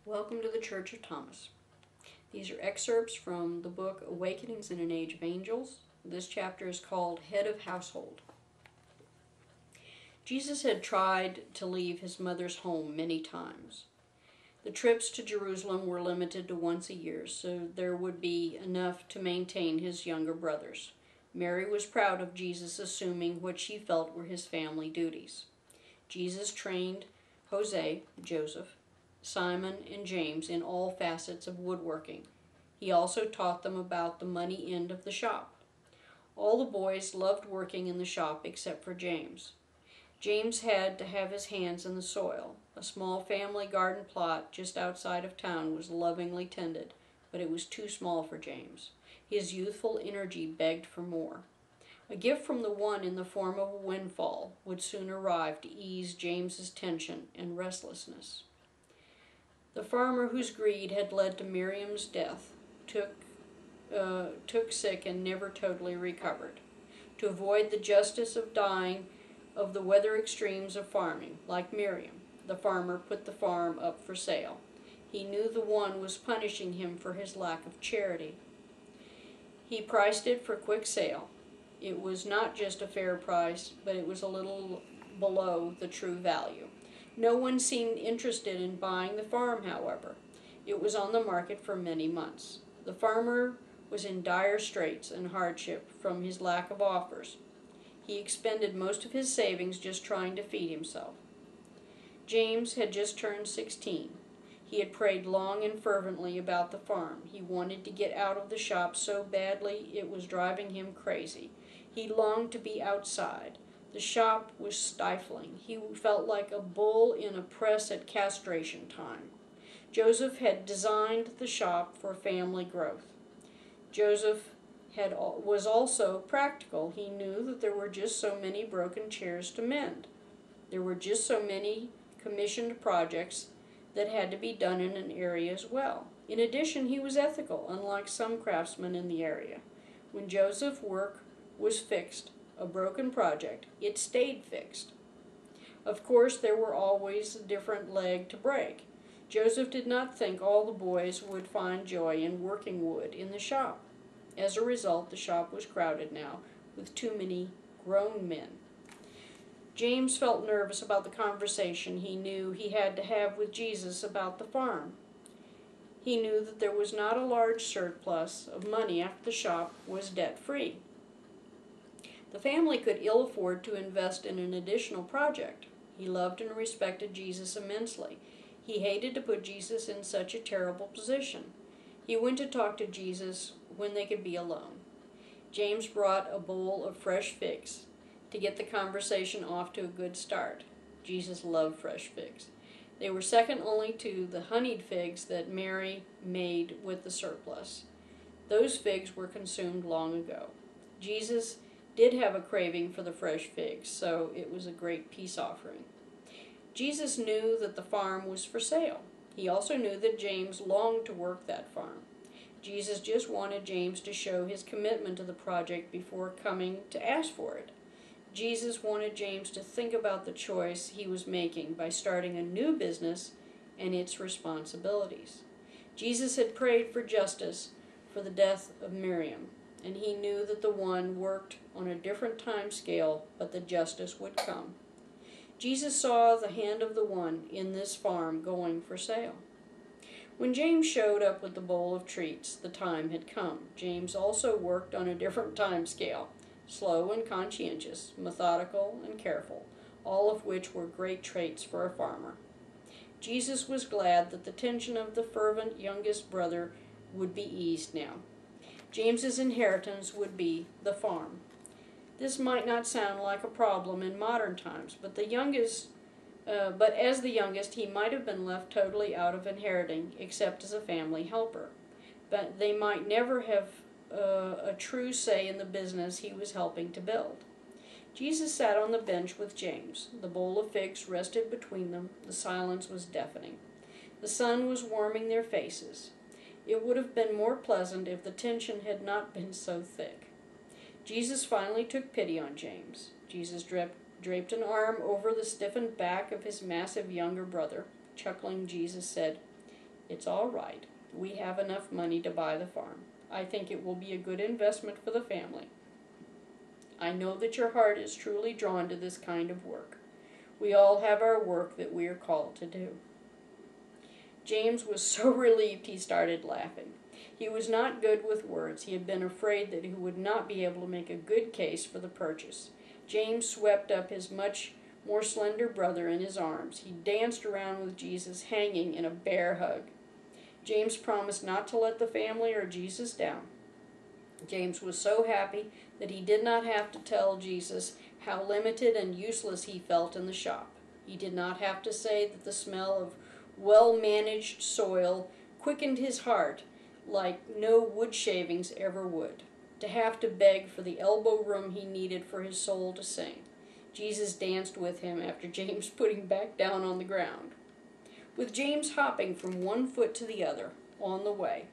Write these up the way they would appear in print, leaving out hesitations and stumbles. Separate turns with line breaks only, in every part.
Welcome to the Church of Thomas. These are excerpts from the book Awakenings in an Age of Angels. This chapter is called Head of Household. Jesus had tried to leave his mother's home many times. The trips to Jerusalem were limited to once a year, so there would be enough to maintain his younger brothers. Mary was proud of Jesus assuming what she felt were his family duties. Jesus trained Jose, Joseph, Simon, and James in all facets of woodworking. He also taught them about the money end of the shop. All the boys loved working in the shop except for James. James had to have his hands in the soil. A small family garden plot just outside of town was lovingly tended, but it was too small for James. His youthful energy begged for more. A gift from the one in the form of a windfall would soon arrive to ease James's tension and restlessness. The farmer whose greed had led to Miriam's death took sick and never totally recovered. To avoid the justice of dying of the weather extremes of farming, like Miriam, the farmer put the farm up for sale. He knew the one was punishing him for his lack of charity. He priced it for quick sale. It was not just a fair price, but it was a little below the true value. No one seemed interested in buying the farm, however. It was on the market for many months. The farmer was in dire straits and hardship from his lack of offers. He expended most of his savings just trying to feed himself. James had just turned 16. He had prayed long and fervently about the farm. He wanted to get out of the shop so badly it was driving him crazy. He longed to be outside. The shop was stifling. He felt like a bull in a press at castration time. Joseph had designed the shop for family growth. Joseph was also practical. He knew that there were just so many broken chairs to mend. There were just so many commissioned projects that had to be done in an area as well. In addition, he was ethical, unlike some craftsmen in the area. When Joseph's work was fixed, a broken project, it stayed fixed. Of course, there were always a different leg to break. Joseph did not think all the boys would find joy in working wood in the shop. As a result, the shop was crowded now, with too many grown men. James felt nervous about the conversation he knew he had to have with Jesus about the farm. He knew that there was not a large surplus of money after the shop was debt-free. The family could ill afford to invest in an additional project. He loved and respected Jesus immensely. He hated to put Jesus in such a terrible position. He went to talk to Jesus when they could be alone. James brought a bowl of fresh figs to get the conversation off to a good start. Jesus loved fresh figs. They were second only to the honeyed figs that Mary made with the surplus. Those figs were consumed long ago. Jesus did have a craving for the fresh figs, so it was a great peace offering. Jesus knew that the farm was for sale. He also knew that James longed to work that farm. Jesus just wanted James to show his commitment to the project before coming to ask for it. Jesus wanted James to think about the choice he was making by starting a new business and its responsibilities. Jesus had prayed for justice for the death of Miriam, and he knew that the one worked on a different time scale, but the justice would come. Jesus saw the hand of the one in this farm going for sale. When James showed up with the bowl of treats, the time had come. James also worked on a different time scale, slow and conscientious, methodical and careful, all of which were great traits for a farmer. Jesus was glad that the tension of the fervent youngest brother would be eased now. James's inheritance would be the farm. This might not sound like a problem in modern times, but as the youngest, he might have been left totally out of inheriting, except as a family helper. But they might never have a true say in the business he was helping to build. Jesus sat on the bench with James. The bowl of figs rested between them. The silence was deafening. The sun was warming their faces. It would have been more pleasant if the tension had not been so thick. Jesus finally took pity on James. Jesus draped an arm over the stiffened back of his massive younger brother. Chuckling, Jesus said, "It's all right. We have enough money to buy the farm. I think it will be a good investment for the family. I know that your heart is truly drawn to this kind of work. We all have our work that we are called to do." James was so relieved he started laughing. He was not good with words. He had been afraid that he would not be able to make a good case for the purchase. James swept up his much more slender brother in his arms. He danced around with Jesus, hanging in a bear hug. James promised not to let the family or Jesus down. James was so happy that he did not have to tell Jesus how limited and useless he felt in the shop. He did not have to say that the smell of well-managed soil quickened his heart like no wood shavings ever would, to have to beg for the elbow room he needed for his soul to sing. Jesus danced with him after James put him back down on the ground. With James hopping from one foot to the other on the way,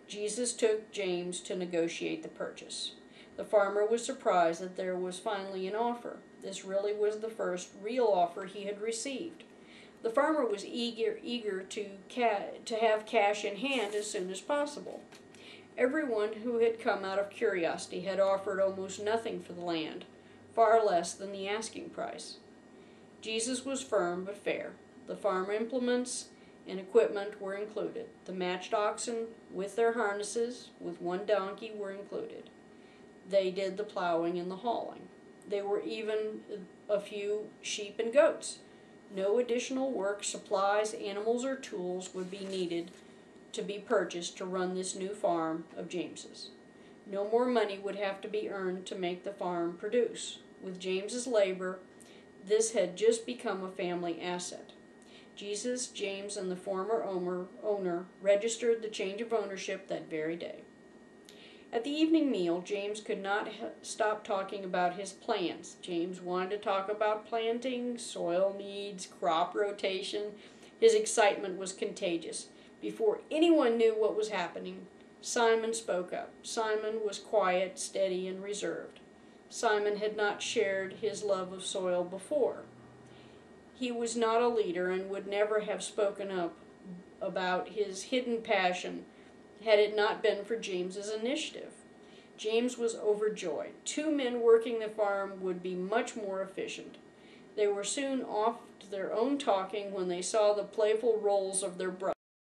Jesus took James to negotiate the purchase. The farmer was surprised that there was finally an offer. This really was the first real offer he had received. The farmer was eager to have cash in hand as soon as possible. Everyone who had come out of curiosity had offered almost nothing for the land, far less than the asking price. Jesus was firm but fair. The farm implements and equipment were included. The matched oxen with their harnesses, with one donkey, were included. They did the plowing and the hauling. There were even a few sheep and goats. No additional work, supplies, animals, or tools would be needed to be purchased to run this new farm of James's. No more money would have to be earned to make the farm produce. With James's labor, this had just become a family asset. Jesus, James, and the former owner registered the change of ownership that very day. At the evening meal, James could not stop talking about his plans. James wanted to talk about planting, soil needs, crop rotation. His excitement was contagious. Before anyone knew what was happening, Simon spoke up. Simon was quiet, steady, and reserved. Simon had not shared his love of soil before. He was not a leader and would never have spoken up about his hidden passion had it not been for James's initiative. James was overjoyed. 2 men working the farm would be much more efficient. They were soon off to their own talking when they saw the playful rolls of their brother.